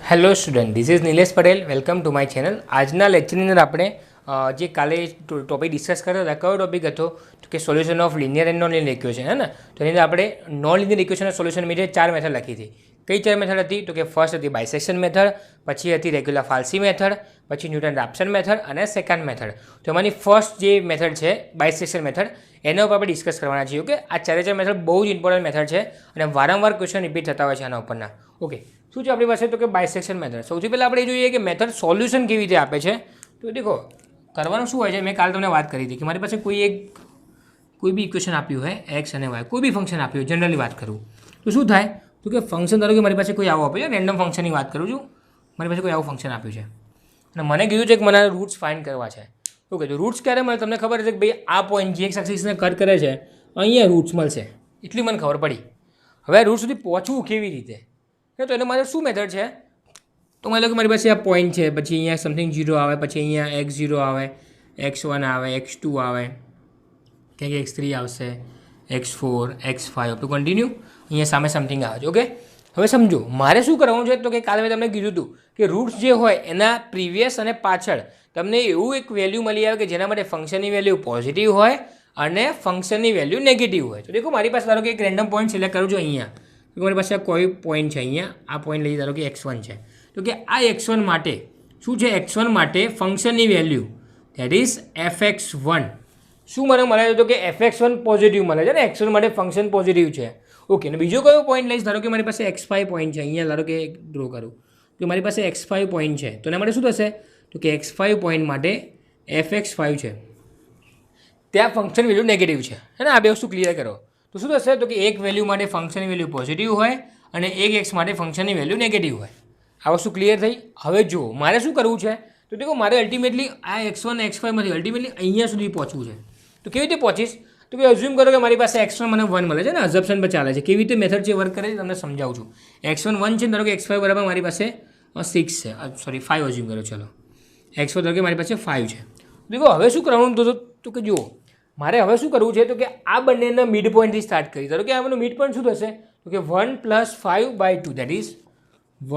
Hello student, this is Nilesh Patel. Welcome to my channel. આજના લેક્ચરની અંદર આપણે જે કાલે ટોપિક ડિસ્કસ કર્યો હતા, કયો ટોપિક હતો તો કે solution of linear and non linear equation, હે ને. તો એની અંદર આપણે નોન લિનિયર ઇક્વેશનના સોલ્યુશન માટે 4 મેથડ લખી હતી. કઈ 4 મેથડ હતી તો કે ફર્સ્ટ હતી બાયસેક્શન મેથડ, પછી હતી રેગ્યુલર ફાલ્સી મેથડ, પછી ન્યૂટન રાપ્સન મેથડ અને સેકન્ડ મેથડ. તો એમાંની ફર્સ્ટ જે મેથડ છે બાયસેક્શન મેથડ, એના ઉપર આપણે ડિસ્કસ કરવાના છીએ. ઓકે, આ 4 મેથડ બહુ જ ઇમ્પોર્ટન્ટ મેથડ છે અને વારંવાર ક્વેશ્ચન રિપીટ થતા હોય છે આના ઉપરના. ઓકે, શું છે આપણી પાસે તો કે બાયસેક્શન મેથડ. સૌથી પહેલાં આપણે જોઈએ કે મેથડ સોલ્યુશન કેવી રીતે આપે છે. તો દેખો, કરવાનું શું હોય છે, મેં કાલે તમને વાત કરી હતી કે મારી પાસે કોઈ બી ઇક્વેશન આપ્યું હોય એક્સ અને વાય, કોઈ બી ફંક્શન આપ્યું હોય, જનરલી વાત કરું તો શું થાય તો કે ફંક્શન ધારો કે મારી પાસે કોઈ આવું આપ્યું છે, રેન્ડમ ફંક્શનની વાત કરું છું, મારી પાસે કોઈ આવું ફંક્શન આપ્યું છે અને મને કીધું છે કે મને રૂટ્સ ફાઇન્ડ કરવા છે. ઓકે, તો રૂટ્સ ક્યારે મળે તમને ખબર છે કે ભાઈ આ પોઈન્ટ જે એક્સ એક્સિસને કટ કરે છે અહીંયા રૂટ્સ મળશે, એટલી મને ખબર પડી. હવે રૂટ સુધી પહોંચવું કેવી રીતે, તો એને મારે શું મેથડ છે, તો માની લો કે મારી પાસે આ પોઈન્ટ છે, પછી અહીંયા સમથિંગ 0 આવે, પછી અહીંયા x0 આવે, x1 આવે, x2 આવે, ક્યાંક x3 આવશે, x4, x5 up to continue, અહીંયા સામે સમથિંગ આવે છે. ઓકે, હવે સમજો મારે શું કરવાનું છે તો કે કાલે મેં તમને કીધું હતું કે રૂટ્સ જે હોય એના પ્રીવિયસ અને પાછળ તમને એવું એક વેલ્યુ મળી આવે કે જેના માટે ફંક્શનની વેલ્યુ પોઝિટિવ હોય અને ફંક્શનની વેલ્યુ નેગેટિવ હોય. તો દેખો મારી પાસે ધારો કે એક રેન્ડમ પોઈન્ટ સિલેક્ટ કરું છું અહીંયા, તો મારી પાસે કોઈ પોઈન્ટ છે અહીંયા, આ પોઈન્ટ લઈ ધારો કે x1 છે, તો કે આ x1 માટે શું છે, x1 માટે ફંક્શનની વેલ્યુ ધેટ ઇઝ fx1 શું મને મળે છે તો કે fx1 પોઝિટિવ મળે છે ને, x1 માટે ફંક્શન પોઝિટિવ છે. ઓકે, અને બીજો કયો પોઈન્ટ લઈશ, ધારો કે મારી પાસે x5 પોઈન્ટ છે, અહીંયા ધારો કે ડ્રો કરું તો મારી પાસે x5 પોઈન્ટ છે, તો એના માટે શું થશે તો કે x5 પોઈન્ટ માટે fx5 છે, ત્યાં ફંક્શન વેલ્યુ નેગેટિવ છે, હે ને. આ બે વસ્તુ ક્લિયર કરો તો શું થશે તો કે એક વેલ્યુ માટે ફંક્શનની વેલ્યુ પોઝિટિવ હોય અને એક એક્સ માટે ફંક્શનની વેલ્યુ નેગેટિવ હોય. આ વસ્તુ ક્લિયર થઈ. હવે જો મારે શું કરવું છે તો દેખો મારે અલ્ટિમેટલી આ x1 x5માંથી અલ્ટિમેટલી અહીંયા સુધી પહોંચવું છે. તો કેવી રીતે પહોંચીશ તો કે અઝ્યુમ કરો કે મારી પાસે x1 મને 1 મળે છે ને, અઝપ્શન પર ચાલે છે. કેવી રીતે મેથડ છે વર્ક કરે છે તમને સમજાવું છું. x1 1 છે, ધારો કે x5 બરાબર મારી પાસે 6 છે, સોરી 5 અઝ્યુમ કરો, ચલો x4 ધારો કે મારી પાસે 5 છે. દેખો હવે શું કરવાનું તો કે જુઓ મારે હવે શું કરવું છે તો કે આ બંનેના મિડ પોઈન્ટથી સ્ટાર્ટ કરી. ધારો કે આનો મિડ પોઈન્ટ શું થશે તો કે 1 + 5/2 દેટ ઇઝ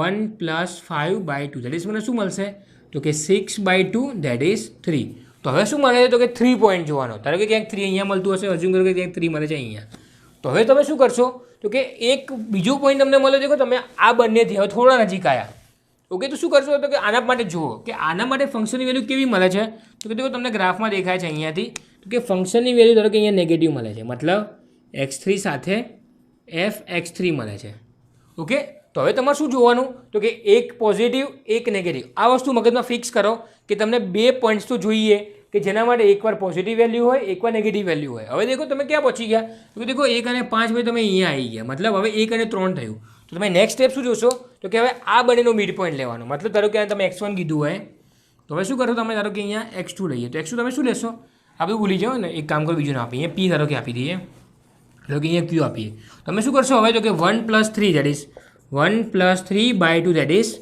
1 + 5/2 દેટ ઇઝ મને શું મળશે તો કે 6/2 દેટ ઇઝ 3. તો હવે શું મળે છે તો કે 3 પોઈન્ટ જોવાનો. ધારો કે ક્યાંક 3 અહીંયા મળતું હશે, અઝ્યુમ કરો કે ક્યાંક 3 મળે છે અહીંયા. તો હવે તમે શું કરશો તો કે એક બીજો પોઈન્ટ તમને મળ્યો છે, તમે આ બંનેથી હવે થોડા નજીક આવ્યા. ઓકે, તો શું કરશો તો કે આના માટે જુઓ કે આના માટે ફંક્શનની વેલ્યુ કેવી મળે છે તો કે દેખો તમને ગ્રાફમાં દેખાય છે અહીંયાથી તો કે ફંક્શનની વેલ્યુ ધારો કે અહીંયા નેગેટિવ મળે છે, મતલબ x3 સાથે fx3 મળે છે. ઓકે, તો હવે તમારે શું જોવાનું તો કે એક પોઝિટિવ એક નેગેટિવ. આ વસ્તુ મગજમાં ફિક્સ કરો કે તમને બે પોઈન્ટ્સ તો જોઈએ કે જેના માટે એકવાર પોઝિટિવ વેલ્યુ હોય એકવાર નેગેટિવ વેલ્યુ હોય. હવે દેખો તમે ક્યાં પહોંચી ગયા તો દેખો 1 અને 5 ભાઈ તમે અહીંયા આવી ગયા, મતલબ હવે 1 અને 3 થયું. તો તમે નેક્સ્ટ સ્ટેપ શું જોશો તો કે હવે આ બંનેનો મિડ પોઈન્ટ લેવાનો, મતલબ ધારો કે તમે x1 કીધું હોય તો હવે શું કરો તમે ધારો કે અહીંયા x2 લઈએ, તો x2 તમે શું લેશો આ બધું ભૂલી જાઓ ને, એક કામ કરો બીજું ના આપીએ, અહીંયા p ધારો કે આપી દઈએ, ધારો કે અહીંયા q આપીએ. તમે શું કરશો હવે તો કે 1 + 3 that is 1 + 3/2 that is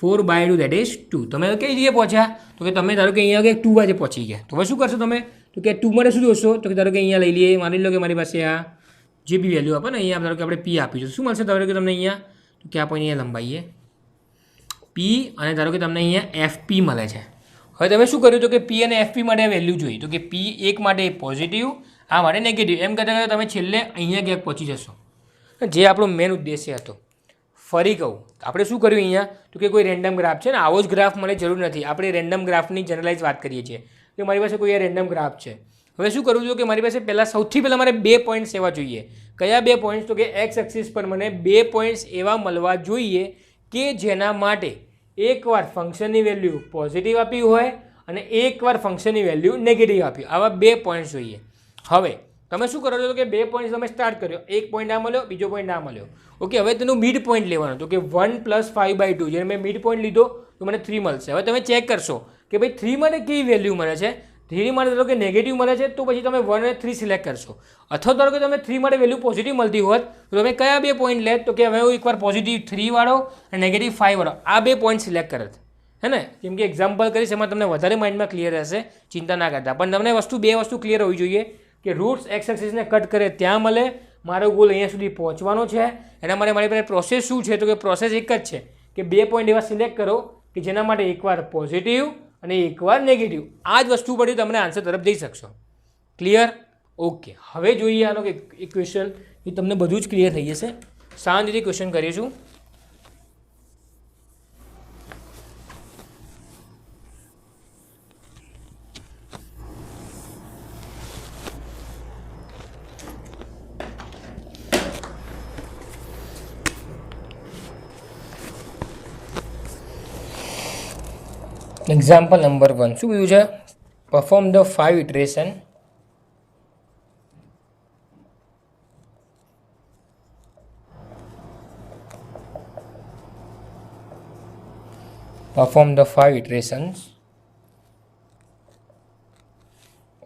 4/2 that is 2. તમે કઈ જગ્યાએ પહોંચ્યા તો કે તમે ધારો કે અહીંયા કે 2 બાજુ પહોંચી ગયા. તો હવે શું કરશો તમે તો કે 2 માટે શું જોશો તો કે ધારો કે અહીંયા લઈ લઈએ, માની લો કે મારી પાસે આ જે બી વેલ્યુ આપે ને અહીંયા ધારો કે આપણે p આપીશું, શું મળશે ધારો કે તમને અહીંયા તો કે આ પોઈન્ટ અહીંયા લંબાઈએ p અને ધારો કે તમને અહીંયા fp મળે છે. હવે તમે શું કર્યું તો કે p અને fp માટે વેલ્યુ જોઈ તો કે p એક માટે પોઝિટિવ, આ માટે નેગેટિવ, એમ કરતાં તમે છેલ્લે અહીંયા ક્યાંક પહોંચી જશો, જે આપણો મેન ઉદ્દેશ્ય હતો. ફરી કહું આપણે શું કર્યું અહીંયા તો કે કોઈ રેન્ડમ ગ્રાફ છે ને, આવો જ ગ્રાફ મને જરૂર નથી, આપણે રેન્ડમ ગ્રાફની જનરલાઇઝ વાત કરીએ છીએ કે મારી પાસે કોઈ રેન્ડમ ગ્રાફ છે. હવે શું કરવું જોઈએ કે મારી પાસે સૌથી પહેલાં મારે 2 પોઈન્ટ્સ એવા જોઈએ. કયા 2 પોઈન્ટ્સ તો કે એક્સ એક્સિસ પર મને 2 પોઈન્ટ્સ એવા મળવા જોઈએ કે જેના માટે એકવાર ફંક્શનની વેલ્યુ પોઝિટિવ આપી હોય અને એકવાર ફંક્શનની વેલ્યુ નેગેટિવ આપી, આવા 2 પોઈન્ટ્સ જોઈએ. હવે તમે શું કરો છો કે 2 પોઈન્ટ્સ તમે સ્ટાર્ટ કર્યો, એક પોઈન્ટ આ મળ્યો, બીજો પોઈન્ટ આ મળ્યો. ઓકે, હવે તેનું મિડ પોઈન્ટ લેવાનું તો કે 1 + 5/2, જેને મેં મિડ પોઈન્ટ લીધો તો મને 3 મળશે. હવે તમે ચેક કરશો કે ભાઈ 3 માટે કેવી વેલ્યુ મળે છે, 3 માટે ધારો કે નેગેટિવ મળે છે તો પછી તમે 1 અને 3 સિલેક્ટ કરશો, અથવા ધારો કે તમે 3 માટે વેલ્યુ પોઝિટિવ મળતી હોત તો તમે કયા 2 પોઈન્ટ લેત તો કે હવે હું એકવાર પોઝિટિવ 3 વાળો અને નેગેટિવ 5 વાળો આ 2 પોઈન્ટ સિલેક્ટ કરત, હે ને. જેમ કે એક્ઝામ્પલ કરીશ એમાં તમને વધારે માઇન્ડમાં ક્લિયર રહેશે, ચિંતા ના કરતા. પણ તમને બે વસ્તુ ક્લિયર હોવી જોઈએ કે રૂટ્સ એક્સ એક્સિસને કટ કરે ત્યાં મળે, મારો ગોલ અહીંયા સુધી પહોંચવાનો છે, એના માટે મારી પાસે પ્રોસેસ શું છે તો કે પ્રોસેસ એક જ છે કે 2 પોઈન્ટ એવા સિલેક્ટ કરો કે જેના માટે એકવાર પોઝિટિવ અને એકવાર નેગેટિવ. આ જ વસ્તુ પરથી તમને આન્સર તરફ જઈ શકશો. ક્લિયર? ઓકે, હવે જોઈએ આનો એક ક્વેશ્ચન, એ તમને બધું જ ક્લિયર થઈ જશે. શાંતિથી ક્વેશ્ચન કરીશું. એક્ઝામ્પલ નંબર 1 શું કહ્યું છે? Perform the 5 iteration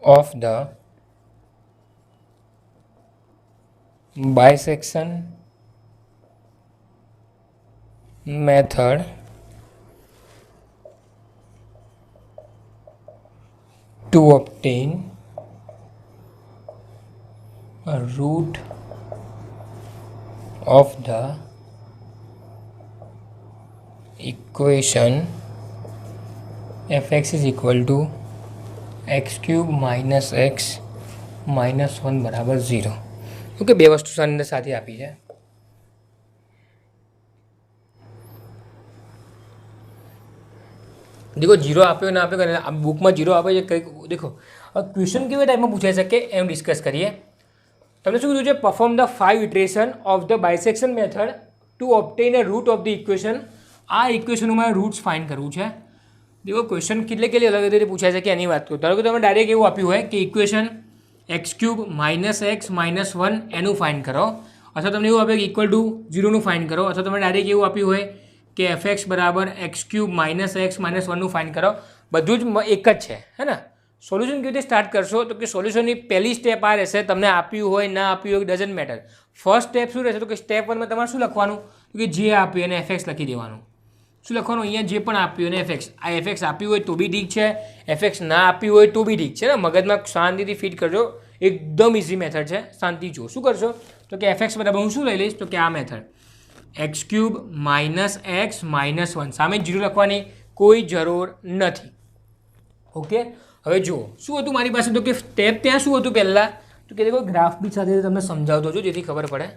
of the bisection method to obtain a root of the equation fx is equal to x cube minus x minus 1 બરાબર 0. ઓકે, બે વસ્તુ સાથે આપી છે. देखो जीरो आप्यो ना आप्यो बुक में जीरो आपे कई देखो क्वेश्चन केवा टाइप में पूछाई सके एम डिस्कस करिए. तमने शुं कीधुं छे? Perform the 5 iteration of the bisection method to obtain a root of the equation. आ इक्वेशन में रूट्स फाइंड करवू है. देखो क्वेश्चन કેટલી अलग रीते पूछाई सके एनी बात करूँ. धारो कि तमे डायरेक्ट एवुं आप्युं होय कि equation x cube minus x minus 1 एनु फाइंड करो, अथवा तमने एवुं आप्युं इक्वल टू 0 નું फाइंड करो, अथवा तमे डायरेक्ट एवुं आप्युं होय कि एफ एक्स बराबर x cube minus x minus 1 નું फाइंड करो. બધું જ એક જ છે, હે ને? સોલ્યુશન કેવી રીતે સ્ટાર્ટ કરશો? તો કે સોલ્યુશનની પહેલી સ્ટેપ આ રહેશે. તમને આપ્યું હોય ના આપ્યું હોય ડઝન્ટ મેટર. ફર્સ્ટ સ્ટેપ શું રહેશે? તો કે સ્ટેપ 1 માં તમારે શું લખવાનું? તો કે જે આપ્યું એને એફએક્સ લખી દેવાનું. શું લખવાનું? અહીંયા જે પણ આપ્યું એને એફએક્સ. આ એફએક્સ આપ્યું હોય તો બી ઠીક છે, એફએક્સ ના આપ્યું હોય તો બી ઠીક છે ને. મગજમાં શાંતિથી ફિટ કરજો. એકદમ ઇઝી મેથડ છે. શાંતિ જો શું કરશો? તો કે એફએક્સ બરાબર હું શું લઈ લઈશ? તો કે આ method x cube minus x minus 1 सामे 0 લખવાની કોઈ જરૂર નથી. ઓકે, હવે જુઓ શું હતું મારી પાસે. તો કે સ્ટેપ ત્યાં શું હતું પહેલાં? તો કે દેખો ગ્રાફ બી સાથે તમને સમજાવતો છું જેથી ખબર પડે.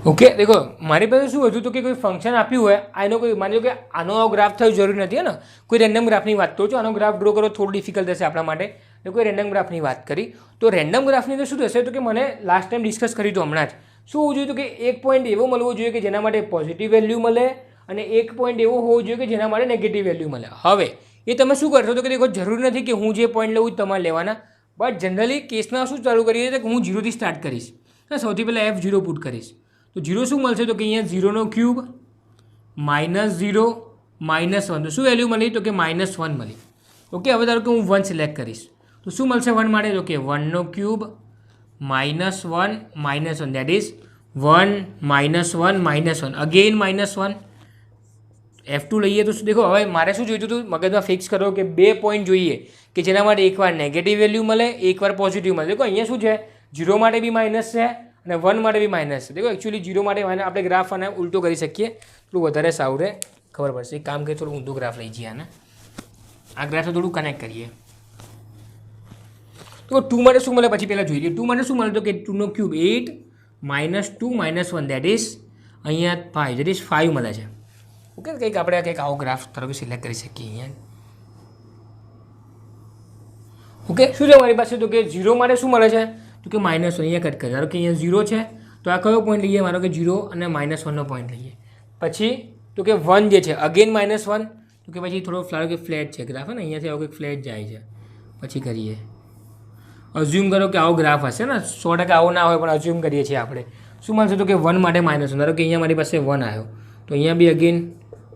ઓકે, દેખો મારી પાસે શું હતું તો કે કોઈ ફંક્શન આપ્યું હોય, આનો કોઈ માની લો કે આનો ગ્રાફ થયું જરૂરી નથી, હે ને? કોઈ રેન્ડમ ગ્રાફની વાત કરું છું. આનો ગ્રાફ ડ્રો કરો થોડું ડિફિકલ્ટ થશે આપણા માટે. તો કોઈ રેન્ડમ ગ્રાફની વાત કરી તો રેન્ડમ ગ્રાફની અંદર શું થશે? તો કે મને લાસ્ટ ટાઈમ ડિસ્કસ કર્યું હતું હમણાં જ. શું હોવું જોઈએ? તો કે એક પોઈન્ટ એવો મળવો જોઈએ કે જેના માટે પોઝિટિવ વેલ્યુ મળે અને એક પોઈન્ટ એવો હોવો જોઈએ કે જેના માટે નેગેટિવ વેલ્યુ મળે. હવે એ તમે શું કરશો? તો કે દેખો જરૂરી નથી કે હું જે પોઈન્ટ લઉં તમારે લેવાના, બટ જનરલી કેસમાં શું ચાલુ કરીએ છીએ કે હું 0થી સ્ટાર્ટ કરીશ. સૌથી પહેલાં F0 પુટ કરીશ. તો 0 શું મળશે? તો કે અહીંયા 0નો ક્યુબ માઇનસ 0 માઇનસ 1. તો શું વેલ્યુ મળી? તો કે માઇનસ 1 મળી. ઓકે, હવે ધારો કે હું 1 સિલેક્ટ કરીશ તો શું મળશે 1 માટે? તો કે 1નો cube minus 1 minus 1 that is 1 minus 1 minus 1 again minus 1. F2 લઈએ તો દેખો હવે મારે શું જોઈતું હતું? મગજમાં ફિક્સ કરો કે 2 પોઈન્ટ જોઈએ કે જેના માટે એકવાર નેગેટિવ વેલ્યુ મળે એકવાર પોઝિટિવ મળે. દેખો અહીંયા શું છે? 0 માટે બી માઇનસ છે અને 1 માટે બી માઇનસ છે. દેખો એકચ્યુઅલી 0 માટે આપણે ગ્રાફ અને ઉલટો કરી શકીએ, થોડું વધારે સારું રહે, ખબર પડશે. એક કામ કરીએ, થોડું ઊંધું ગ્રાફ લઈ જઈએ આને. આ ગ્રાફને થોડું કનેક્ટ કરીએ. તો 2 માટે શું મળે પછી પહેલાં જોઈએ. 2 માટે શું મળે? તો કે 2નો cube 8 minus 2 minus 1 that is અહીંયા 5 દેટ ઇઝ 5 મળે છે. ઓકે, કંઈક આપણે કંઈક આવો ગ્રાફ તરફ સિલેક્ટ કરી શકીએ અહીંયા. ઓકે, શું છે મારી પાસે? તો કે 0 માટે શું મળે છે? તો કે માઇનસ 1. અહીંયા કટ કરીએ. ધારો કે અહીંયા 0 છે તો આ કયો પોઈન્ટ લઈએ? મારો કે 0 અને માઇનસ 1નો પોઈન્ટ લઈએ. પછી તો કે 1 જે છે અગેન માઇનસ 1. તો કે પછી થોડો ધારો કે ફ્લેટ છે ગ્રાફ, ને અહીંયાથી આવો કંઈક ફ્લેટ જાય છે. પછી કરીએ અઝ્યુમ કરો કે આવો ગ્રાફ હશે ને. 100% આવો ના હોય પણ અઝ્યુમ કરીએ છીએ આપણે. શું મળશે? તો કે 1 માટે માઇનસ 1. ધારો કે અહીંયા મારી પાસે 1 આવ્યો તો અહીંયા બી અગેન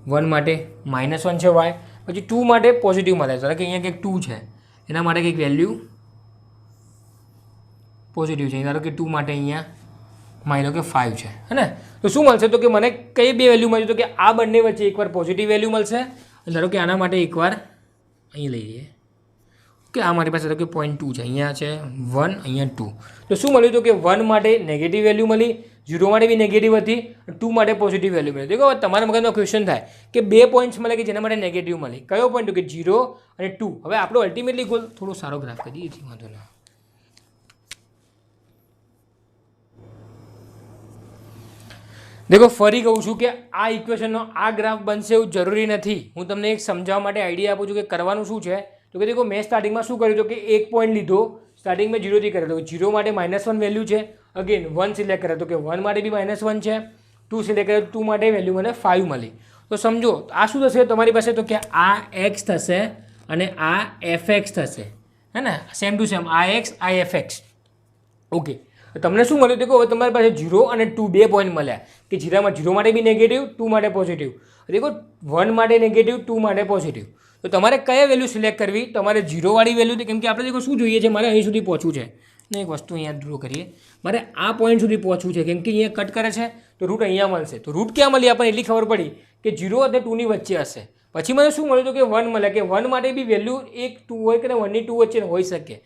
1 માટે માઇનસ 1 છે વાય. પછી 2 માટે પોઝિટિવ મળે. ધારો કે અહીંયા કંઈક 2 છે એના માટે કંઈક વેલ્યુ પોઝિટિવ છે. ધારો કે 2 માટે અહીંયા માની લો કે 5 છે, હે ને? તો શું મળશે? તો કે મને કઈ બે વેલ્યુ મળશે? તો કે આ બંને વચ્ચે એકવાર પોઝિટિવ વેલ્યુ મળશે. ધારો કે આના માટે એકવાર અહીં લઈ લઈએ કે આ મારી પાસે ધારો કે 0.2 છે, અહીંયા છે 1, અહીંયા 2. તો શું મળ્યું? તો કે 1 માટે નેગેટિવ વેલ્યુ મળી, 0 માટે બી નેગેટિવ હતી, 2 માટે પોઝિટિવ વેલ્યુ મળી. તો તમારા મગજમાં ક્વેશ્ચન થાય કે બે પોઈન્ટ્સ મળે કે જેના માટે નેગેટિવ મળી. કયો પોઈન્ટ? તો કે 0 અને 2. હવે આપણો અલ્ટિમેટલી ગોલ થોડો સારો ગ્રાફ કરી દઈએ, વાંધો ના. દેખો ફરી કહું છું કે આ ઇક્વેશનનો આ ગ્રાફ બનશે એવું જરૂરી નથી. હું તમને એક સમજાવવા માટે આઈડિયા આપું છું કે કરવાનું શું છે. તો કે દેખો મેં સ્ટાર્ટિંગમાં શું કર્યું? તો કે એક પોઈન્ટ લીધો, સ્ટાર્ટિંગ મેં 0 થી કરેલો. 0 માટે -1 વેલ્યુ છે, અગેન 1 સિલેક્ટ કરે તો કે 1 માટે બી -1 છે, 2 સિલેક્ટ કરે તો 2 માટે વેલ્યુ મને 5 મળી. તો સમજો આ શું થશે તમારી પાસે? તો કે આ x થશે અને આ fx થશે, હે ને? સેમ ટુ સેમ આ x આ fx. ઓકે, તમને શું મળ્યું? દેખો હવે તમારી પાસે 0 અને 2 બે પોઈન્ટ મળ્યા કે જીરામાં 0 માટે બી નેગેટિવ, 2 માટે પોઝિટિવ. દેખો 1 માટે નેગેટિવ, 2 માટે પોઝિટિવ. તો તમારે કયા વેલ્યુ સિલેક્ટ કરવી? તમારે 0 વાળી વેલ્યુ, કેમ કે આપણે દેખો શું જોઈએ છે, મારે અહીં સુધી પહોંચવું છે. ને એક વસ્તુ અહીંયા ડ્રો કરીએ, મારે આ પોઈન્ટ સુધી પહોંચવું છે, કેમ કે અહીંયા કટ કરે છે તો રૂટ અહીંયા મળશે. તો રૂટ ક્યાં મળી આપણને એટલી ખબર પડી કે 0 અને 2 ની વચ્ચે હશે. પછી મને શું મળ્યું? તો કે 1 મળે, કે 1 માટે બી વેલ્યુ 1 2 હોય કે 1 ની 2 વચ્ચે હોઈ શકે.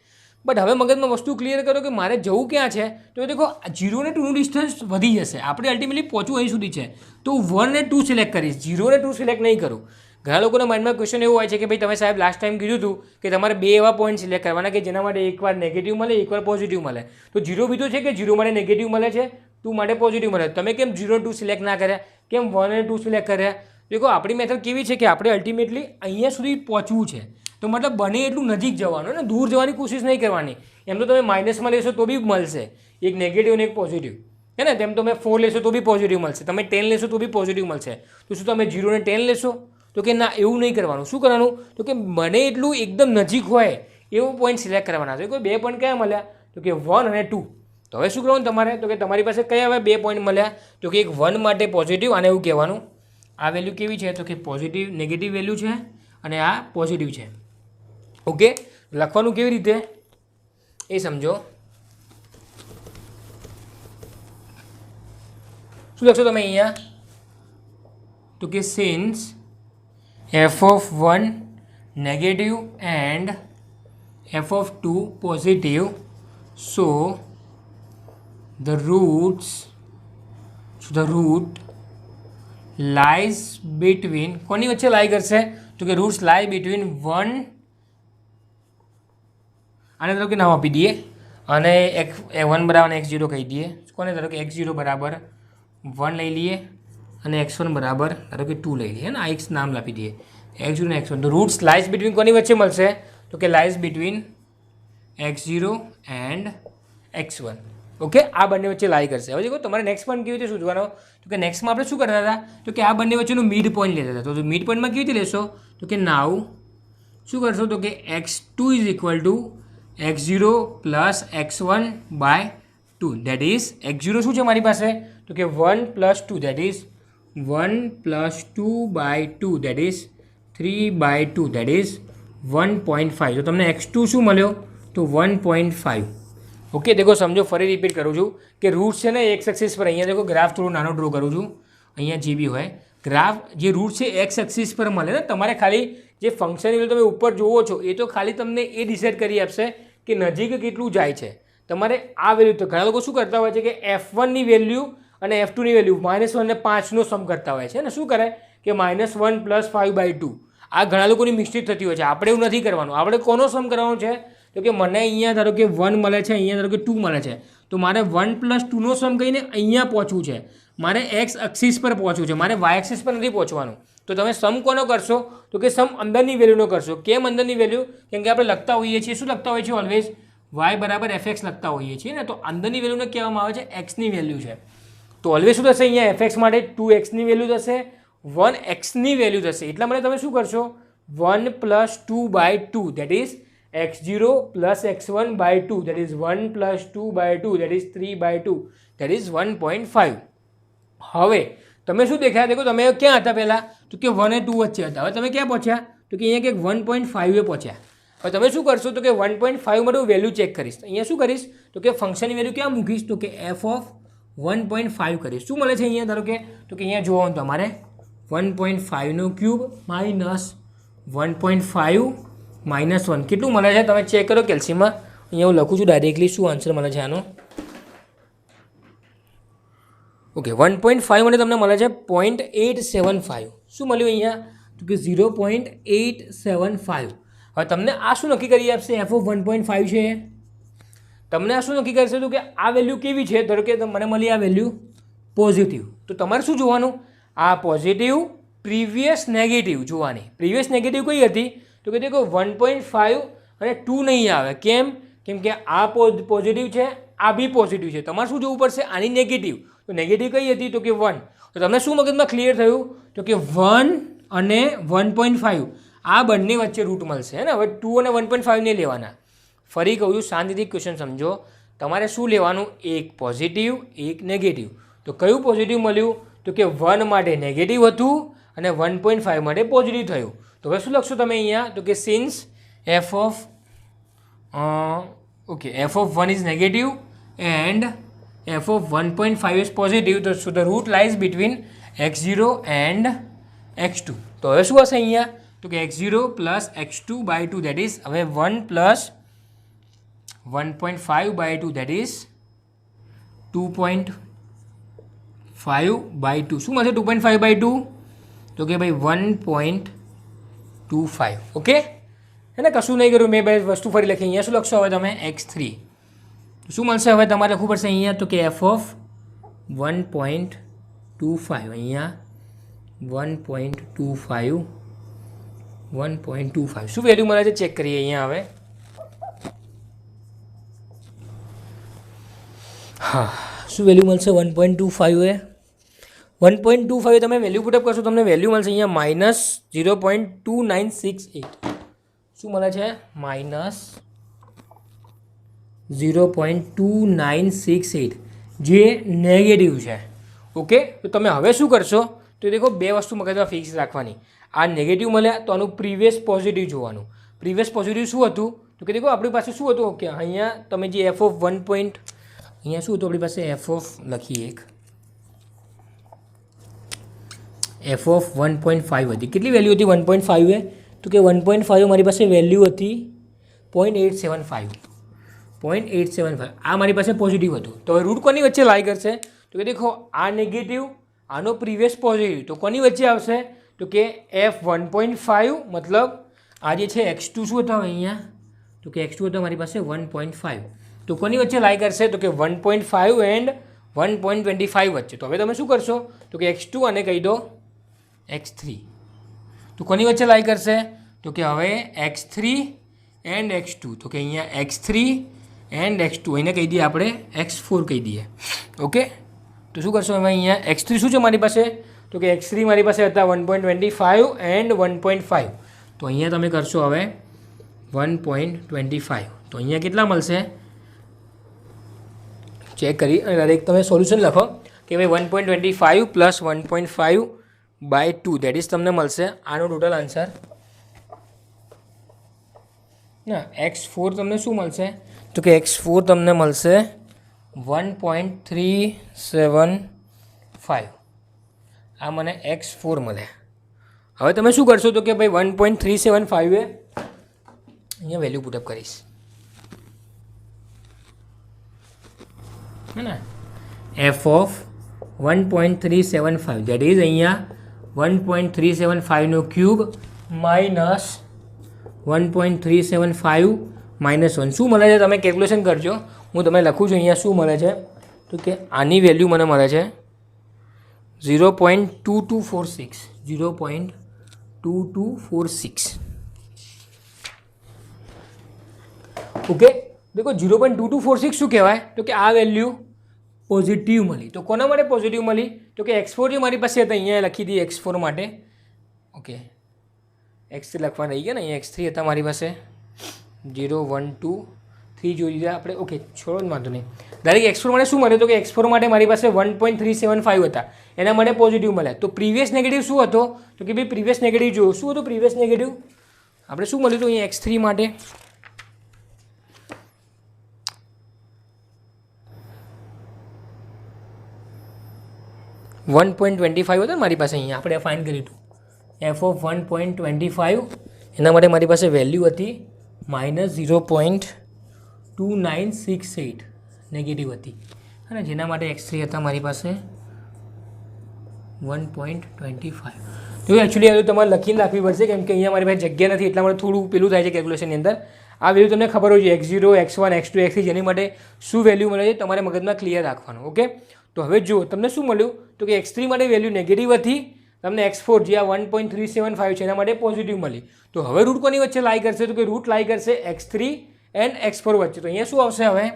બટ હવે મગજમાં વસ્તુ ક્લિયર કરો કે મારે જવું ક્યાં છે. તો દેખો 0 અને 2નું ડિસ્ટન્સ વધી જશે, આપણે અલ્ટિમેટલી પહોંચવું અહીં સુધી છે. તો 1 અને 2 સિલેક્ટ કરીશ, 0 અને 2 સિલેક્ટ નહીં કરું. ઘણા લોકોના માઇન્ડમાં ક્વેશ્ચન એવું હોય છે કે ભાઈ તમે સાહેબ લાસ્ટ ટાઈમ કીધું હતું કે તમારે બે એવા પોઈન્ટ સિલેક્ટ કરવાના કે જેના માટે એકવાર નેગેટિવ મળે, એકવાર પોઝિટિવ મળે. તો 0 બી તો છે કે 0 માટે નેગેટિવ મળે છે, 2 માટે પોઝિટિવ મળે. તમે કેમ 0 2 સિલેક્ટ ના કર્યા? કેમ 1 અને 2 સિલેક્ટ કર્યા? દેખો આપણી મેથડ કેવી છે કે આપણે અલ્ટિમેટલી અહીંયા સુધી પહોંચવું છે. તો મતલબ બને એટલું નજીક જવાનું, ને દૂર જવાની કોશિશ નહીં કરવાની. એમ તો તમે માઇનસમાં લેશો તો બી મળશે, એક નેગેટિવ અને એક પોઝિટિવ, હે ને? તેમ તમે 4 લેશો તો બી પોઝિટિવ મળશે, તમે 10 લેશો તો બી પોઝિટિવ મળશે. તો શું તમે 0 અને 10 લેશો? તો કે ના, એવું નહીં કરવાનું. શું કરવાનું? તો કે બને એટલું એકદમ નજીક હોય એવો પોઈન્ટ સિલેક્ટ કરવાના છે. કોઈ બે પોઈન્ટ કયા મળ્યા? તો કે 1 અને 2. તો હવે શું કરવાનું તમારે? તો કે તમારી પાસે કયા હવે બે પોઈન્ટ મળ્યા? તો કે એક 1 માટે પોઝિટિવ, અને એવું કહેવાનું આ વેલ્યુ કેવી છે? તો કે પોઝિટિવ નેગેટિવ વેલ્યુ છે અને આ પોઝિટિવ છે. ઓકે, લખવાનું કેવી રીતે એ સમજો. શું લખશો તમે અહીંયા? તો કે since f of 1 negative and f of 2 positive, so the root lies between, કોની વચ્ચે લાઈ કરશે? તો કે રૂટ્સ લાઈ બિટવીન 1, આને ધારો કે નામ આપી દઈએ અને x1 બરાબર x0 કહી દઈએ. કોને? ધારો કે x0 બરાબર 1 લઈ લઈએ અને x1 બરાબર ધારો કે 2 લઈ લઈએ, ને આ એક નામ આપી દઈએ x0 અને x1. તો રૂટ્સ લાઇઝ બિટવીન કોની વચ્ચે મળશે? તો કે lies between x0 and x1. Okay, આ બંને વચ્ચે લાઈ કરશે. હવે દેખો તમારે નેક્સ્ટ પોઈન્ટ કેવી રીતે શોધવાનો? તો કે નેક્સ્ટમાં આપણે શું કરતા હતા? તો કે આ બંને વચ્ચેનું મિડ પોઈન્ટ લેતા હતા. તો મિડ પોઈન્ટમાં કેવી રીતે લેશો? તો કે નાવ શું કરશો? તો કે x2 is equal to x0 plus x1 by 2. That is x0 શું છે મારી પાસે? તો કે 1 plus 2, that is 1 plus 2 by 2, that is 3 by 2, that is 1.5. તો તમને x2 શું મળ્યો? તો 1.5. ઓકે, દેખો સમજો, ફરી રિપીટ કરું છું કે રૂટ છે ને એક્સ એક્સિસ પર, અહીંયા દેખો ગ્રાફ થોડો નાનો ડ્રો કરું છું, અહીંયા જે બી હોય ગ્રાફ, જે રૂટ છે એક્સ એક્સિસ પર મળે ને. તમારે ખાલી જે ફંક્શનની વેલ્યુ તમે ઉપર જોવો છો એ તો ખાલી તમને એ ડિસાઇડ કરી આપશે કે નજીક કેટલું જાય છે. તમારે આ વેલ્યુ, તો ઘણા લોકો શું કરતા હોય છે કે f1ની વેલ્યુ અને f2ની વેલ્યુ -1 અને 5નો સમ કરતા હોય છે ને. શું કરે કે -1 પ્લસ 5/2. આ ઘણા લોકોની મિસ્ટેક થતી હોય છે. આપણે એવું નથી કરવાનું. આપણે કોનો સમ કરવાનો છે? તો કે મને અહીંયા ધારો કે 1 મળે છે, અહીંયા ધારો કે 2 મળે છે, તો મારે 1 પ્લસ 2નો સમ કહીને અહીંયા પહોંચવું છે. મારે એક્સ એક્સિસ પર પહોંચવું છે, મારે વાય એક્સિસ પર નથી પહોંચવાનું. તો તમે સમ કોનો કરશો? તો કે સમ અંદરની વેલ્યુનો કરશો. કેમ અંદરની વેલ્યુ? કેમ કે આપણે લખતા હોઈએ છીએ, શું લખતા હોઈએ છીએ? ઓલવેઝ y બરાબર fx લખતા હોઈએ છીએ ને. તો અંદરની વેલ્યુને કહેવામાં આવે છે એક્સની વેલ્યુ છે. તો ઓલવેઝ શું થશે? અહીંયા fx માટે 2xની વેલ્યુ થશે, 1xની વેલ્યુ થશે. એટલા માટે તમે શું કરશો? 1 plus 2/2, that is x0 plus x1 by 2, that is 1 plus 2/2, that is 3/2, that is 1.5. હવે તમે શું દેખાયા? દેખો તમે ક્યાં હતા પહેલાં? તો કે 1 અને 2 વચ્ચે હતા. હવે તમે ક્યાં પહોંચ્યા? તો કે અહીંયા કંઈક 1.5 પહોંચ્યા. હવે તમે શું કરશો તો કે 1.5 માટે હું વેલ્યુ ચેક કરીશ. અહીંયા શું કરીશ તો કે ફંક્શનની વેલ્યુ ક્યાં મૂકીશ તો કે એફ ઓફ 1.5 કરીશ. શું મળે છે અહીંયા ધારો કે તો કે અહીંયા જોવાનું તમારે 1.5 ક્યુબ માઇનસ 1.5 માઇનસ 1 કેટલું મળે છે તમે ચેક કરો કેલ્સીમાં. અહીંયા હું લખું છું ડાયરેક્ટલી શું આન્સર મળે છે આનો. ઓકે 1.5 મને તમને મળે છે 0.875. શું મળ્યું અહીંયા તો કે 0.875. હવે તમને આ શું નક્કી કરી આપશે એફ ઓફ 1.5 છે. તમને આ શું નક્કી કરશે તો કે આ વેલ્યુ કેવી છે. ધારો કે મને મળી આ વેલ્યુ પોઝિટિવ. તો તમારે શું જોવાનું આ પોઝિટિવ પ્રીવિયસ નેગેટિવ જોવાની. પ્રીવિયસ નેગેટિવ કઈ હતી તો કે દેખો 1.5 અને 2 નહીં આવે. કેમ કે આ પોઝિટિવ છે આ બી પોઝિટિવ છે. તમારે શું જોવું પડશે આની નેગેટિવ. તો નેગેટિવ કઈ હતી તો કે 1. તો તમને શું મગજમાં ક્લિયર થયું તો કે 1 અને 1.5 આ બંને વચ્ચે રૂટ મળશે હે ને. હવે 2 અને 1.5 નહીં લેવાના. ફરી કહું છું શાંતિથી ક્વેશ્ચન સમજો. તમારે શું લેવાનું એક પોઝિટિવ એક નેગેટિવ. તો કયું પોઝિટિવ મળ્યું તો કે 1 માટે નેગેટિવ હતું અને 1.5 માટે પોઝિટિવ થયું. તો હવે શું લખશો તમે અહીંયા તો કે since F of F of 1 is negative and f of 1.5 is positive, so the root lies between x0 and x2. તો હવે શું હશે અહીંયા તો કે x0 plus x2 by 2 that is હવે 1 plus 1.5 by 2 that is 2.5 by 2. શું મળશે 2.5 by 2 તો કે ભાઈ 1.25. ઓકે હે ને કશું નહીં કર્યું મેં ભાઈ વસ્તુ ફરી લખી. અહીંયા શું લખશો હવે તમે x3. શું મળશે હવે તમારે લખવું પડશે અહીંયા તો કે એફ ઓફ 1.25 અહીંયા 1.25 શું વેલ્યુ મળે છે ચેક કરીએ અહીંયા હવે. હા શું વેલ્યુ મળશે 1.25 એ 1.25 તમે વેલ્યુ પુટઅપ કરશો તમને વેલ્યુ મળશે અહીંયા માઇનસ 0.2968. શું મળે છે માઇનસ 0.2968 જે નેગેટિવ છે. ઓકે તો તમે હવે શું કરશો તો દેખો બે વસ્તુ મગજમાં ફિક્સ રાખવાની. આ નેગેટિવ મળ્યા તો આનું પ્રીવિયસ પોઝિટિવ જોવાનું. પ્રીવિયસ પોઝિટિવ શું હતું તો કે દેખો આપણી પાસે શું હતું ઓકે અહીંયા તમે જે એફ ઓફ 1. અહીંયા શું હતું આપણી પાસે એફ ઓફ લખીએ એક એફ ઓફ 1.5 હતી. કેટલી વેલ્યુ હતી 1.5 એ તો કે 1.5 મારી પાસે વેલ્યુ હતી 0.875. આ મારી પાસે પોઝિટિવ હતું. તો હવે રૂટ કોની વચ્ચે લાઈ કરશે તો કે દેખો આ નેગેટિવ આનો પ્રીવિયસ પોઝિટિવ તો કોની વચ્ચે આવશે તો કે એફ 1.5 મતલબ આ જે છે x2 શું હતા અહીંયા તો કે x2 હતો મારી પાસે 1.5. તો કોની વચ્ચે લાઈ કરશે તો કે 1.5 એન્ડ 1.25 વચ્ચે. તો હવે તમે શું કરશો તો કે x2 અને કહી દો x3. તો કોની વચ્ચે લાઈ કરશે તો કે હવે x3 એન્ડ x2. તો કે અહીંયા x3 એન્ડ x2 એને કહી દઈએ આપણે x4 કહી દઈએ. ઓકે તો શું કરશો હવે અહીંયા x3 શું છે મારી પાસે તો કે x3 મારી પાસે હતા 1.25 એન્ડ 1.5. તો અહીંયા તમે કરશો હવે 1.25. તો અહીંયા કેટલા મળશે ચેક કરી અને ડાયરેક્ટ તમે સોલ્યુશન લખો કે ભાઈ 1.25 પ્લસ 1.5 બાય 2 દેટ ઇઝ તમને મળશે આનો ટોટલ આન્સર ના x4 તમને શું મળશે તો કે x4 તમને મળશે 1.375. આ મને x4 મળે. હવે તમે શું કરશો તો કે ભાઈ 1.375 એ અહીંયા વેલ્યુ પુટઅપ કરીશ હે ને એફ ઓફ 1.375 દેટ ઇઝ અહીંયા 1.375 ક્યુબ માઇનસ 1.375 -1 શું મળે છે તમે કેલ્ક્યુલેશન કરજો. હું તમને લખું છું અહીંયા શું મળે છે તો કે આની વેલ્યુ મને મળે છે 0.2246. 0.2246. ઓકે દેખો 0.2246 શું કહેવાય તો કે આ વેલ્યુ પોઝિટિવ મળી. તો કોના માટે પોઝિટિવ મળી તો કે x4 જે મારી પાસે હતા અહીંયા લખી દઈએ x4 માટે. ઓકે x3 લખવા રહી ગયા ને અહીંયા x3 હતા મારી પાસે 0 1 2 3 જોઈ લીધા આપણે. ઓકે છોડો જ વાંધો નહીં. ડાયરેક્ટ x4 માટે શું મળે તો કે x4 માટે મારી પાસે 1.375 હતા એના માટે પોઝિટિવ મળ્યા. તો પ્રીવિયસ નેગેટિવ શું હતો તો કે ભાઈ પ્રીવિયસ નેગેટિવ જોયું શું હતું પ્રીવિયસ નેગેટિવ આપણે શું મળ્યું હતું અહીંયા x3 માટે 1.25 હતો મારી પાસે અહીંયા આપણે ફાઇન્ડ કર્યું હતું f ઓફ 1.25 એના માટે મારી પાસે વેલ્યુ હતી -0.2968 નેગેટિવ હતી અને જેના માટે x3 હતા મારી પાસે 1.25 તો એકચ્યુઅલી આ તમારે લખીને રાખવી પડશે કેમ કે અહીંયા મારી પાસે જગ્યા નથી એટલા માટે થોડું પેલું થાય છે કેલ્ક્યુલેશનની અંદર આ વેલ્યુ તમને ખબર હોય છે x0 x1 x2 x3 જેની માટે શું વેલ્યુ મળે છે તમારે મગજમાં ક્લિયર રાખવાનું ઓકે તો હવે જુઓ તમને શું મળ્યું તો કે x3 માટે વેલ્યુ નેગેટિવ હતી તમને x4 જે આ 1.375 છે એના માટે પોઝિટિવ મળી તો હવે રૂટ કોની વચ્ચે લાઈ કરશે તો કે રૂટ લાઈ કરશે x3 એન્ડ x4 વચ્ચે તો અહીંયા શું આવશે હવે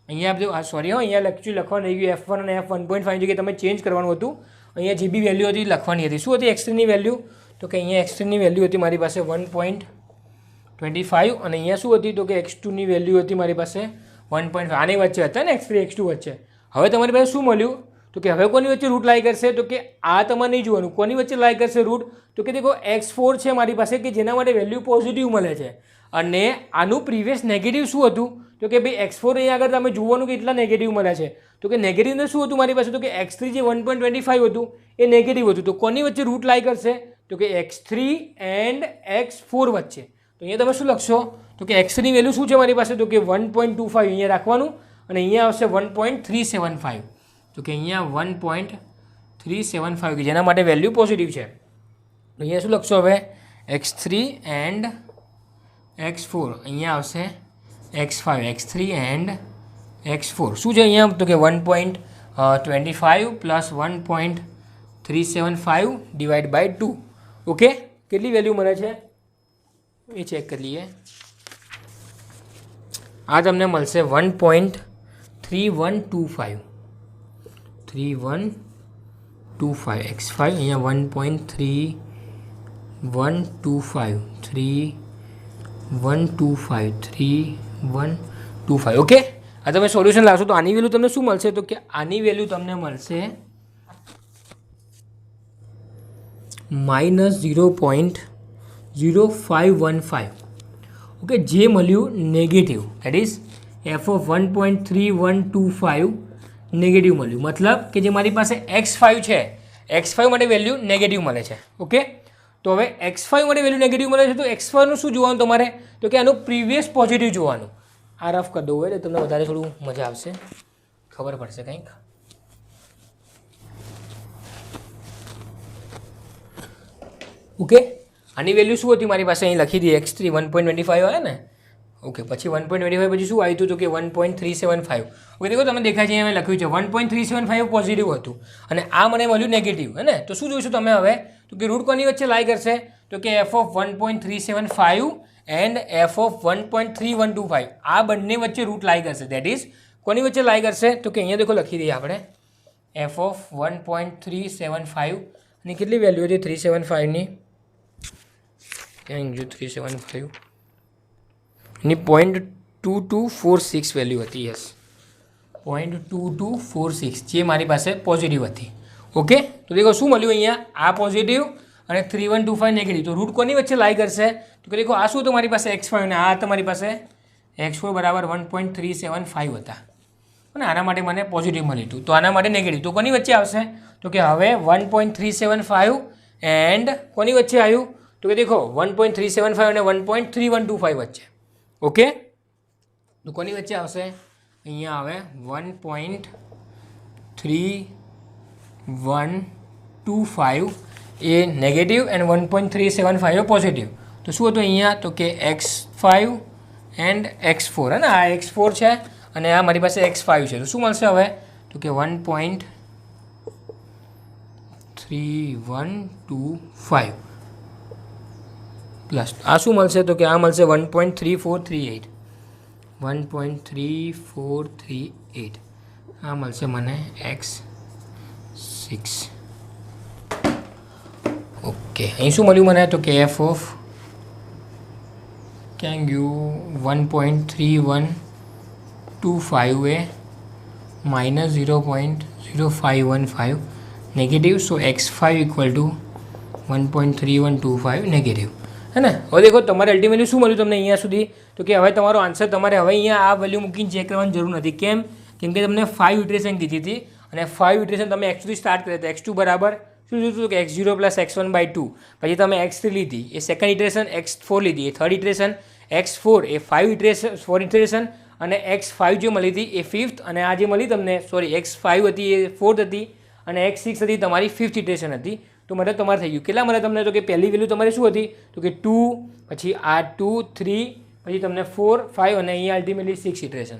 અહીંયા આપણે સોરી અહીંયા એકચ્યુઅલી લખવાનું રહી ગયું f1 અને f1.5 જગ્યાએ તમે ચેન્જ કરવાનું હતું અહીંયા જે બી વેલ્યુ હતી લખવાની હતી શું હતી x3 ની વેલ્યુ તો કે અહીંયા x3 ની વેલ્યુ હતી મારી પાસે 1.25 અને અહીંયા શું હતી તો કે x2 ની વેલ્યુ હતી મારી પાસે 1.5 આની વચ્ચે હતા ને x3 x2 વચ્ચે હવે તમારી પાસે શું મળ્યું તો કે હવે કોની વચ્ચે રૂટ લાઈ કરશે તો કે આ તમારે નહીં જોવાનું કોની વચ્ચે લાઈ કરશે રૂટ તો કે દેખો x4 છે મારી પાસે કે જેના માટે વેલ્યુ પોઝિટિવ મળે છે અને આનું પ્રીવિયસ નેગેટિવ શું હતું તો કે ભાઈ x4 અહીંયા આગળ તમે જોવાનું કે કેટલા નેગેટિવ મળે છે તો કે નેગેટિવને શું હતું મારી પાસે તો કે x3 જે 1.25 હતું એ નેગેટિવ હતું તો કોની વચ્ચે રૂટ લાઈ કરશે તો કે x3 એન્ડ x4 વચ્ચે તો અહીંયા તમે શું લખશો તો કે x3 ની વેલ્યુ શું છે મારી પાસે તો કે 1.25 અહીંયા રાખવાનું અને અહીંયા આવશે 1.375 તો કે અહીંયા 1.375 કે જેના માટે વેલ્યુ પોઝિટિવ છે તો અહીંયા શું લખશો હવે x3 એન્ડ x4 અહીંયા આવશે x5 x3 એન્ડ x4 શું છે અહીંયા તો કે 1.25 પ્લસ 1.375 ડિવાઈડ બાય 2 ઓકે કેટલી વેલ્યુ મળે છે એ ચેક કરી લઈએ આ તમને મળશે 1.3125 x5 અહીંયા 3125 ઓકે આ તમે સોલ્યુશન લાવશો તો આની વેલ્યુ તમને શું મળશે તો કે આની વેલ્યુ તમને મળશે -0.0515 ઓકે જે મળ્યું negative that is f of 1.3125 negative મળ્યું મતલબ કે જે મારી પાસે x5 છે x5 માટે વેલ્યુ નેગેટિવ મળે છે ઓકે તો હવે x5 માટે વેલ્યુ નેગેટિવ મળે છે તો x5 નું શું જોવાનું તમારે તો કે આનું પ્રીવિયસ પોઝિટિવ જોવાનું આ રફ કરી દઉં એટલે તમને વધારે થોડું મજા આવશે ખબર પડશે કંઈક ઓકે આની વેલ્યુ શું હતી મારી પાસે અહીં લખી દી x3 1.25 આવે ને ઓકે પછી 1.25 પછી શું આવ્યું હતું તો કે 1.375 ઓકે દેખો તમે દેખાય છે અહીંયા લખ્યું છે 1.375 પોઝિટિવ હતું અને આ મને મળ્યું નેગેટિવ હે ને તો શું જોઈશું તમે હવે તો કે રૂટ કોની વચ્ચે લાઈ કરશે તો કે f of 1.375 and f of 1.3125 આ બંને વચ્ચે રૂટ લાઈ કરશે દેટ ઇઝ કોની વચ્ચે લાઈ કરશે તો કે અહીંયા દેખો લખી દઈએ આપણે f ઓફ 1.375 ની કેટલી વેલ્યુ હતી 375 ની ક્યાં ગયું 375 ની 0.2246 વેલ્યુ હતી યસ 0.2246 જે મારી પાસે પોઝિટિવ હતી ઓકે તો દેખો શું મળ્યું અહીંયા આ પોઝિટિવ અને 3125 નેગેટિવ તો રૂટ કોની વચ્ચે લાઈ કરશે તો કે દેખો આ શું તો મારી પાસે x5 અને આ તમારી પાસે x4 બરાબર 1.375 હતા અને આના માટે મને પોઝિટિવ મળ્યું હતું તો આના માટે નેગેટિવ તો કોની વચ્ચે આવશે તો કે હવે 1.375 એન્ડ કોની વચ્ચે આવ્યું તો કે દેખો 1.375 અને 1.3125 વચ્ચે ઓકે તો કોની વચ્ચે આવશે અહીંયા આવે 1.3125 એ નેગેટિવ એન્ડ 1.375 પોઝિટિવ તો શું હતું અહીંયા તો કે x5 એન્ડ x4 હે ને આ x4 છે અને આ મારી પાસે x5 છે તો શું મળશે હવે તો કે 1.3125 પ્લસ આ શું મળશે તો કે આ મળશે 1.3438 આ મળશે મને x6 ઓકે અહીં શું મળ્યું મને તો કે f ઓફ ક્યાં ગયું 1.3125 એ -0.0515 negative so x5 equal to 1.3125 negative है ને। હવે દેખો તમારે અલ્ટિમેટલી શું મળ્યું તમને અહીંયા સુધી, તો કે હવે તમારો આન્સર તમારે હવે અહીંયા આ વેલ્યુ મૂકીને ચેક કરવાની જરૂર નથી. કેમ કે તમને 5 ઇટરેશન કીધી હતી અને 5 ઇટરેશન તમે x2 થી સ્ટાર્ટ કર્યા હતા. x2 બરાબર શું જોયું કે x0 + x1/2, પછી તમે x3 લીધી, એ સેકન્ડ ઇટરેશન x4 લીધી, એ થર્ડ ઇટરેશન x4, એ 4 ઇટરેશન અને x5 જે મળી હતી એ ફિફ્થ, અને આ જે મળી તમને x5 હતી એ ફોર્થ હતી અને x6 હતી તમારી ફિફ્થ ઇટરેશન હતી. તો મતલબ તમારે થઈ ગયું કેટલા મળે તમને, તો કે પહેલી વેલ્યુ તમારી શું હતી, તો કે 2, પછી આ 2, 3, પછી તમને 4, 5 અને અહીંયા અલ્ટિમેટલી 6 ઇટરેશન.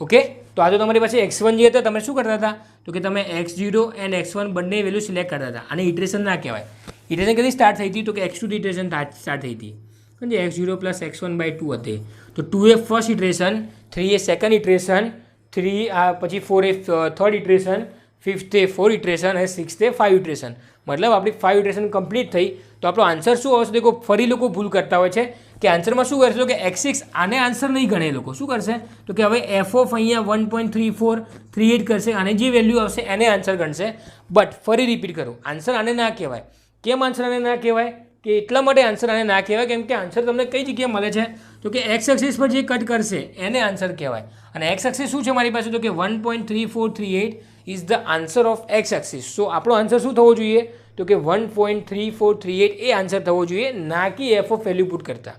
ઓકે, તો આ તો તમારી પાસે x1 જે હતા તમે શું કરતા હતા, તો કે તમે x0 અને x1 બંને વેલ્યુ સિલેક્ટ કરતા હતા. અને ઇટરેશન ના કહેવાય. ઇટરેશન કદી સ્ટાર્ટ થઈ હતી, તો કે x2 થી ઇટરેશન સ્ટાર્ટ થઈ હતી, સમજે, x0 + x1/2 હતી. તો 2 એ ફર્સ્ટ ઇટરેશન, 3 એ સેકન્ડ ઇટરેશન, 3 આ પછી 4 એ થર્ડ ઇટરેશન, 5th એ 4 ઇટરેશન અને 6th એ 5 ઇટરેશન. મતલબ આપણી 5 ઇટરેશન કમ્પ્લીટ થઈ. તો આપણો આન્સર શું આવશે, દેખો ફરી લોકો ભૂલ કરતા હોય છે કે આન્સરમાં શું કરશે, કે x6 આને આન્સર નહીં ગણે. લોકો શું કરશે, તો કે હવે f ઓફ અહીંયા 1.3438 કરશે, આને જે વેલ્યુ આવશે એને આન્સર ગણશે. બટ ફરી રિપીટ કરું, આન્સર આને ના કહેવાય. કેમ આન્સર આને ના કહેવાય, કે એટલા માટે આન્સર આને ના કહેવાય કેમ કે આન્સર તમને કઈ જગ્યાએ મળે છે, તો કે એક્સ એક્સિસ પર જે કટ કરશે એને આન્સર કહેવાય. અને એક્સ એક્સિસ શું છે મારી પાસે, તો કે 1.3438 is the answer of x axis. So આપણો આન્સર શું થવો જોઈએ, તો કે 1.3438 એ આન્સર થવો જોઈએ, ના કે એફ ઓફ વેલ્યુ પુટ કરતા.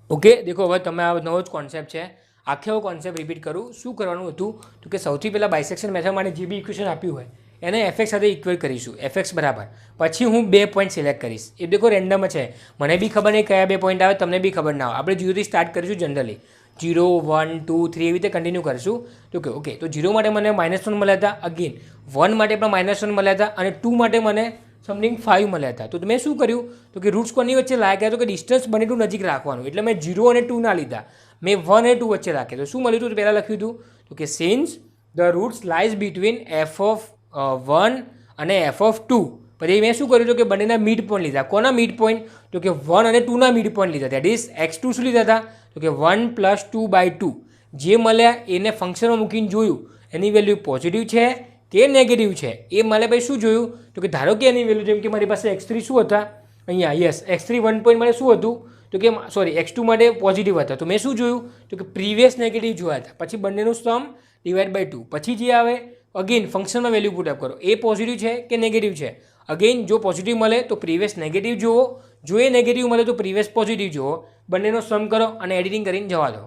ઓકે, દેખો હવે તમે આ નવો જ કોન્સેપ્ટ છે, આખો કોન્સેપ્ટ રિપીટ કરું. શું કરવાનું હતું, તો કે સૌથી પહેલાં બાયસેક્શન મેથડ માટે જે બી ઇક્વેશન આપ્યું હોય એને એફએક્સ સાથે ઇક્વેટ કરીશું. એફએક્સ બરાબર, પછી હું 2 પોઈન્ટ સિલેક્ટ કરીશ. એ દેખો રેન્ડમ છે, મને બી ખબર નહીં કયા 2 પોઈન્ટ આવે, તમને બી ખબર ના આવે. આપણે 0 થી સ્ટાર્ટ કરીશું જનરલી, 0, 1, 2, 3 એવી રીતે કન્ટિન્યુ કરીશું. તો કે ઓકે, તો 0 માટે મને -1 મળ્યા હતા, અગેન 1 માટે પણ -1 મળ્યા હતા અને 2 માટે મને સમથિંગ 5 મળ્યા હતા. તો મેં શું કર્યું, તો કે રૂટ્સ કોની વચ્ચે લાગ્યા, તો કે ડિસ્ટન્સ બને ટુ નજીક રાખવાનું. એટલે મેં 0 અને 2 ના લીધા, મેં 1 અને 2 વચ્ચે રાખ્યા. તો શું મળ્યું હતું, પહેલાં લખ્યું હતું, તો કે since the roots lies between f of 1 અને f ઓફ 2. પછી મેં શું કર્યું, કે બંનેના મિડ પોઈન્ટ લીધા. કોના મિડ પોઈન્ટ, તો કે 1 અને 2ના મિડ પોઈન્ટ લીધા. દેટ ઇઝ x2 શું લીધા હતા, તો કે 1 + 2/2. જે મળ્યા એને ફંક્શનમાં મૂકીને જોયું એની વેલ્યુ પોઝિટિવ છે કે નેગેટિવ છે. એ મળે પછી શું જોયું, તો કે ધારો કે એની વેલ્યુ, જેમ કે મારી પાસે x3 શું હતા અહીંયા, યસ x3 1 પોઈન્ટ માટે શું હતું, તો કે સોરી x2 માટે પોઝિટિવ હતા. તો મેં શું જોયું, તો કે પ્રીવિયસ નેગેટિવ જોયા હતા. પછી બંનેનું સમ / 2. પછી જે આવે અગેન ફંક્શનમાં વેલ્યુ પુટઅપ કરો, એ પોઝિટિવ છે કે નેગેટિવ છે. અગેન જો પોઝિટિવ મળે તો પ્રીવિયસ નેગેટિવ જુઓ, જો એ નેગેટિવ મળે તો પ્રીવિયસ પોઝિટિવ જુઓ. બંનેનો સમ કરો અને એડિટિંગ કરીને જવા દો.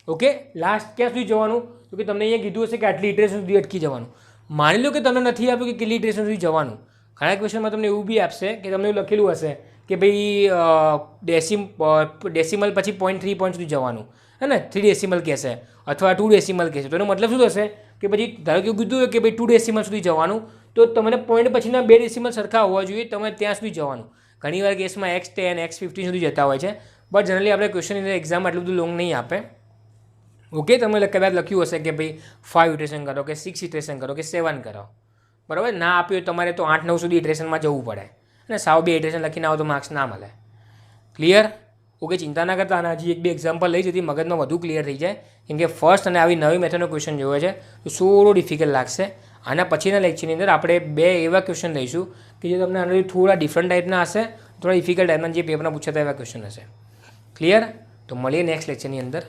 ઓકે, લાસ્ટ ક્યાં સુધી જવાનું, તો કે તમને અહીંયા કીધું હશે કે આટલી ઇટરેશન સુધી અટકી જવાનું. માની લો કે તમને નથી આપ્યું કે કેટલી ઇટરેશન સુધી જવાનું. ઘણા ક્વેશ્ચનમાં તમને એવું બી આપશે કે તમને એવું લખેલું હશે કે ભાઈ ડેસિમલ પછી 0.3 પોઈન્ટ સુધી જવાનું, હે ને, 3 ડેસિમલ કહેશે અથવા 2 ડેસિમલ કહેશે. તો એનો મતલબ શું થશે, કે પછી ધારો કે કીધું હોય કે ભાઈ 2 ડેસિમલ સુધી જવાનું, તો તમને પોઈન્ટ પછીના 2 ડેસિમલ સરખા હોવા જોઈએ, તમે ત્યાં સુધી જવાનું. ઘણીવાર કેસમાં x10, x15 સુધી જતા હોય છે, બટ જનરલી આપણે ક્વેશ્ચન એક્ઝામ આટલું બધું લોંગ નહીં આપે. ઓકે, તમે કદાચ લખ્યું હશે કે ભાઈ 5 ઇટરેશન કરો, કે 6 ઇટરેશન કરો, કે 7 કરો, બરાબર. ના આપ્યું તમારે તો 8, 9 સુધી ઇટરેશનમાં જવું પડે અને સાવ 2 ઇટરેશન લખીને આવો તો માર્ક્સ ના મળે. ક્લિયર? ઓકે, ચિંતા ના કરતા. અને હજી 1-2 એક્ઝામ્પલ લઈ જતી મગજમાં વધુ ક્લિયર થઈ જાય, કેમ કે ફર્સ્ટ અને આવી નવી મેથડનો ક્વેશ્ચન જોયો છે તો થોડો ડિફિકલ્ટ લાગશે. આના પછીના લેક્ચરની અંદર આપણે 2 એવા ક્વેશ્ચન લઈશું કે જે તમને આનાથી થોડા ડિફરન્ટ ટાઈપના હશે, થોડા ડિફિકલ્ટ ટાઈપના જે પેપરમાં પૂછાતા એવા ક્વેશ્ચન હશે. ક્લિયર? તો મળીએ નેક્સ્ટ લેક્ચરની અંદર.